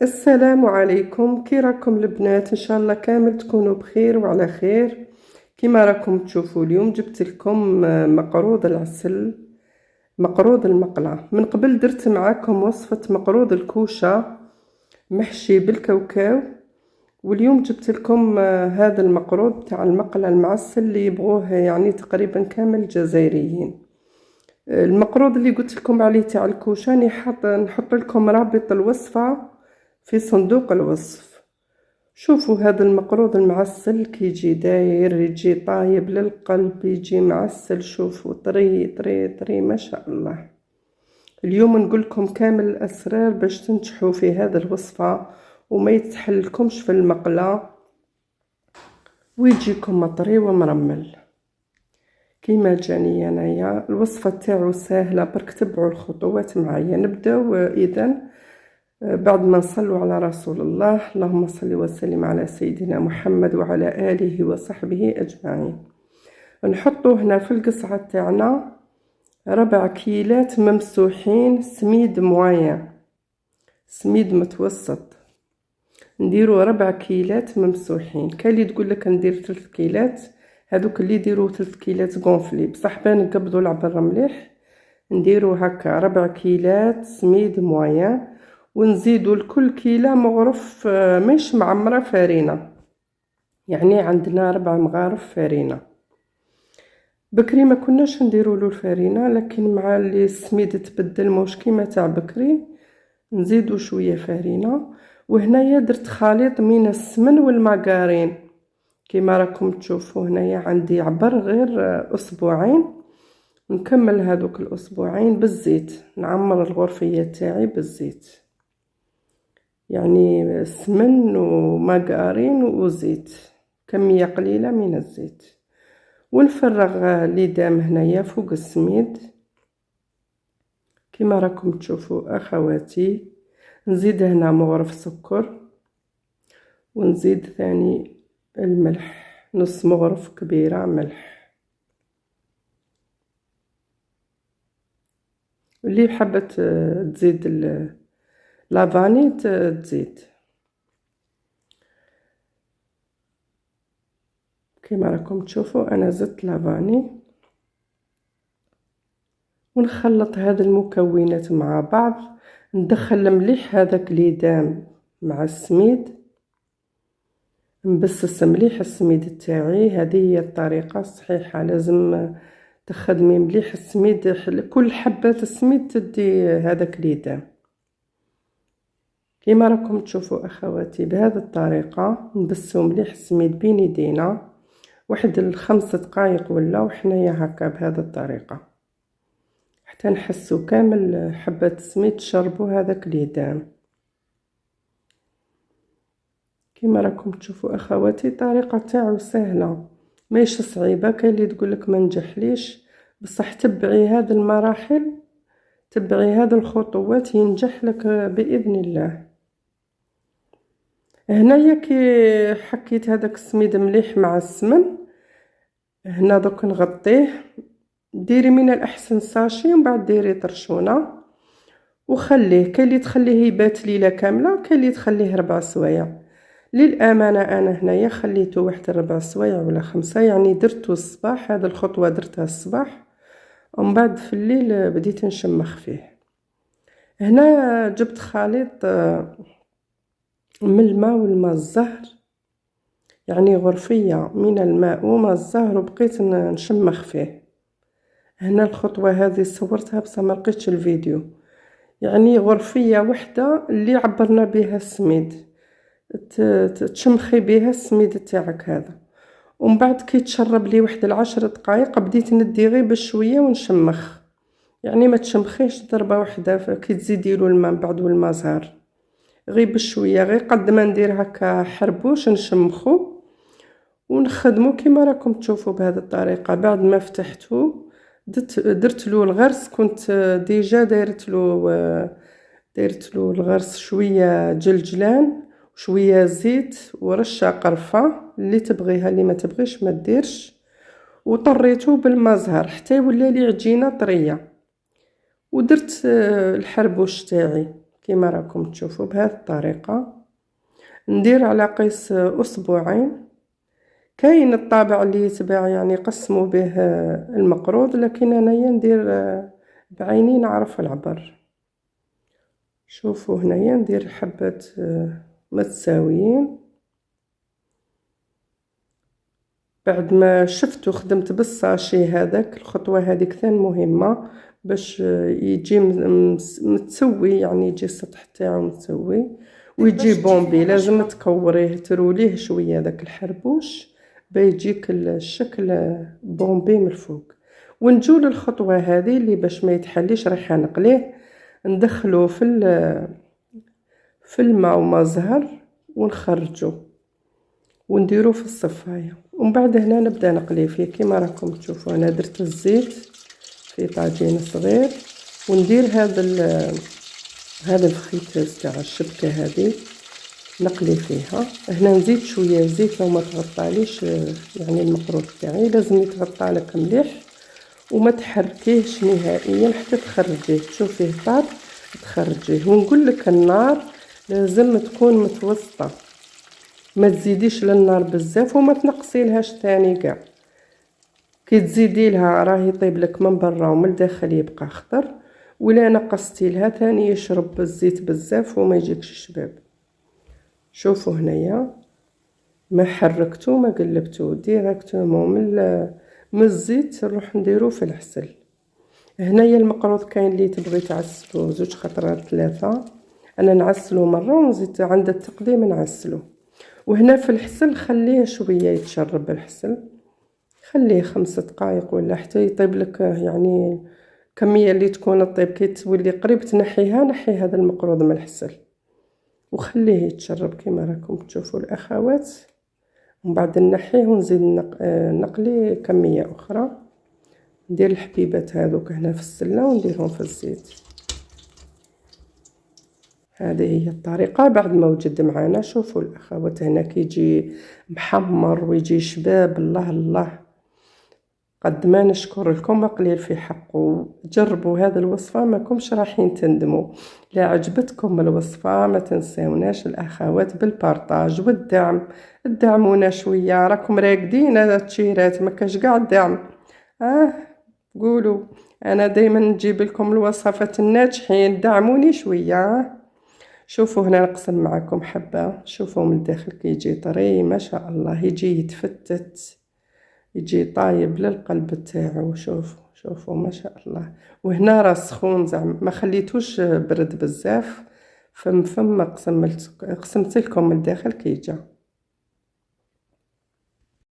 السلام عليكم. كي راكم البنات؟ ان شاء الله كامل تكونوا بخير وعلى خير. كما راكم تشوفوا اليوم جبت لكم مقروض العسل، مقروض المقلة. من قبل درت معاكم وصفة مقروض الكوشة محشي بالكاوكاو، واليوم جبت لكم هذا المقروض تاع المقلة المعسل اللي يبغوه يعني تقريبا كامل الجزائريين. المقروض اللي قلت لكم عليه تاع الكوشة نحط لكم رابط الوصفة في صندوق الوصف. شوفوا هذا المقروض المعسل كيجي داير، يجي طايب للقلب، يجي معسل. شوفوا طري طري طري ما شاء الله. اليوم نقول لكم كامل الاسرار باش تنجحوا في هذا الوصفة وما يتحلكمش في المقلة ويجيكم مطري ومرمل كيما جاني انايا. الوصفة تاعو سهلة، برك تبعوا الخطوات معايا. نبداو اذا بعد ما نصلوا على رسول الله، اللهم صل وسلم على سيدنا محمد وعلى آله وصحبه أجمعين. نحطوا هنا في القصعة تاعنا 4 كيلات ممسوحين سميد معين، سميد متوسط. نديروا 4 كيلات ممسوحين. كاين اللي تقول لك ندير 3 كيلات، هذوك اللي يديروا 3 كيلات غونفلي بصح بان نقبضوا العبر مليح. نديروا هكا 4 كيلات سميد معين، ونزيدوا لكل كيلة مغرف مش معمرة فارينة، يعني عندنا 4 مغارف فارينة. بكري ما كناش نديروا له الفارينة، لكن مع اللي السميد تبدل موش كيما تاع بكري نزيدوا شوية فارينة. وهنايا درت خليط من السمن والماغارين كيما راكم تشوفوا. هنايا عندي عبر غير أسبوعين، نكمل هذوك الأسبوعين بالزيت، نعمر الغرفية تاعي بالزيت، يعني سمن وماغارين وزيت، كمية قليلة من الزيت. ونفرغ ليدام هنايا فوق السميد كما راكم تشوفوا اخواتي. نزيد هنا مغرف سكر، ونزيد ثاني الملح، نص مغرف كبيرة ملح. اللي حبت تزيد لافاني تزيد. كما راكم تشوفوا انا زدت لافاني. ونخلط هذه المكونات مع بعض، ندخل مليح هذاك ليدام مع السميد، نبسس مليح السميد تاعي. هذه هي الطريقة الصحيحة، لازم تخدمي مليح السميد. كل حبات السميد تدي هذاك ليدام. كما راكم تشوفوا اخواتي بهذه الطريقة نبسو مليح السميد بين يدينا واحد 5 دقائق ولا، وحنايا هكا بهذه الطريقة حتى نحسو كامل حبات السميد تشربوا هذاك ليدام. كما راكم تشوفوا اخواتي الطريقه تاعو سهله ماهيش صعيبه. كاين اللي تقولك ما نجحليش، بصح تبعي هذه المراحل، تبعي هذه الخطوات ينجح لك باذن الله. هنايا كي حكيت هذاك السميد مليح مع السمن، هنا دوك نغطيه. ديري من الاحسن ساشي ومن بعد ديري طرشونه وخليه. كاين اللي تخليه يبات ليله كامله، كاين اللي تخليه 4 سوايع. للامانه انا هنايا خليته واحد 4 سوايع ولا 5، يعني درته الصباح. هذه الخطوه درتها الصباح ومن بعد في الليل بديت نشمخ فيه. هنا جبت خليط من الماء والماء الزهر، يعني غرفيه من الماء وماء الزهر، وبقيت نشمخ فيه. هنا الخطوه هذه صورتها بس ما لقيتش الفيديو، يعني غرفيه وحده اللي عبرنا بها السميد تشمخي بها السميد تاعك هذا. ومن بعد كي تشرب لي واحد 10 دقائق بديت ندي غير بشويه ونشمخ، يعني ما تشمخيش ضربه واحده. كي تزيدي له الماء بعد والماء زهر غير بشويه، غير قد ما ندير هكا حربوش نشمخو ونخدمو كما راكم تشوفوا بهذه الطريقه. بعد ما فتحته درت له الغرس، كنت ديجا دايرت له الغرس شويه جلجلان وشويه زيت ورشه قرفه، اللي تبغيها اللي ما تبغيش ما ديرش. وطريته بالماء زهر حتى يولي لي عجينه طريه. ودرت الحربوش تاعي كما راكم تشوفوا بهذه الطريقة. ندير على قيس أسبوعين. كاين الطابع اللي يتباع يعني يقسموا به المقروض، لكن انايا ندير بعيني نعرف العبر. شوفوا هنايا ندير حبات متساويين. بعد ما شفت وخدمت بالساشي هذاك، الخطوه هذيك ثاني مهمه باش يجي متسوي، يعني يجي السطح تاعو متسوي ويجي بومبي. لازم تكوريه تروليه شويه داك الحربوش بيجيك الشكل بومبي من الفوق. ونجو للخطوه هذه اللي باش ما يتحليش راح نقليه، ندخلو في الماء وما زهر ونخرجو ونديرو في الصفايه. ومن بعد هنا نبدا نقلي فيه. كما راكم تشوفوا انا درت الزيت في طاجين صغير، وندير هذا الفخيتاز تاع الشبكه هذه نقلي فيها. هنا نزيد شويه زيت لو ما تغطاليش يعني المقروض تاعي لازم يتغطى لك مليح وما تحركيهش نهائيا حتى تخرجيه. تشوفيه طاب تخرجيه. ونقول لك النار لازم تكون متوسطه، ما تزيديش للنار بزاف وما تنقصي لهاش ثاني كاع. كي تزيدي لها راه يطيب لك من برا ومن الداخل يبقى خضر، ولا نقصتي لها ثاني يشرب الزيت بزاف وما يجيكش شباب. شوفوا هنايا ما حركتو ما قلبتو، ديريكتومون من الزيت نروح نديرو في العسل. هنايا المقروض كاين اللي تبغي تعسلو 2 خطرات 3، انا نعسلو مره ونزيد عند التقديم نعسلو. وهنا في الحسل خليه شويه يتشرب الحسل، خليه 5 دقائق ولا حتى يطيب لك، يعني كميه اللي تكون الطيب كي تولي قريب تنحيها. نحي هذا المقروض من الحسل وخليه يتشرب كما راكم تشوفوا الاخوات. ومن بعد نحيه ونزيد نقلي كميه اخرى. ندير الحبيبات هذوك هنا في السله ونديرهم في الزيت. هذه هي الطريقه بعد ما وجد معنا. شوفوا الاخوات هنا كيجي محمر ويجي شباب. الله الله، قد ما نشكر لكم قليل في حقه. جربوا هذه الوصفه ماكمش رايحين تندموا. لا عجبتكم الوصفه ما تنساوناش الاخوات بالبارطاج والدعم. ادعمونا شويه، راكم راقدين هذا التشيرات ما كاش كاع الدعم. قولوا انا دائما نجيب لكم الوصفات الناجحين، دعموني شويه. شوفوا هنا نقسم معكم حبه. شوفوا من الداخل كيجي طري ما شاء الله، يجي يتفتت يجي طايب للقلب تاعو. شوفوا ما شاء الله. وهنا راه سخون زعما ما خليتوش برد بزاف. فم قسمت لكم من الداخل كيجا.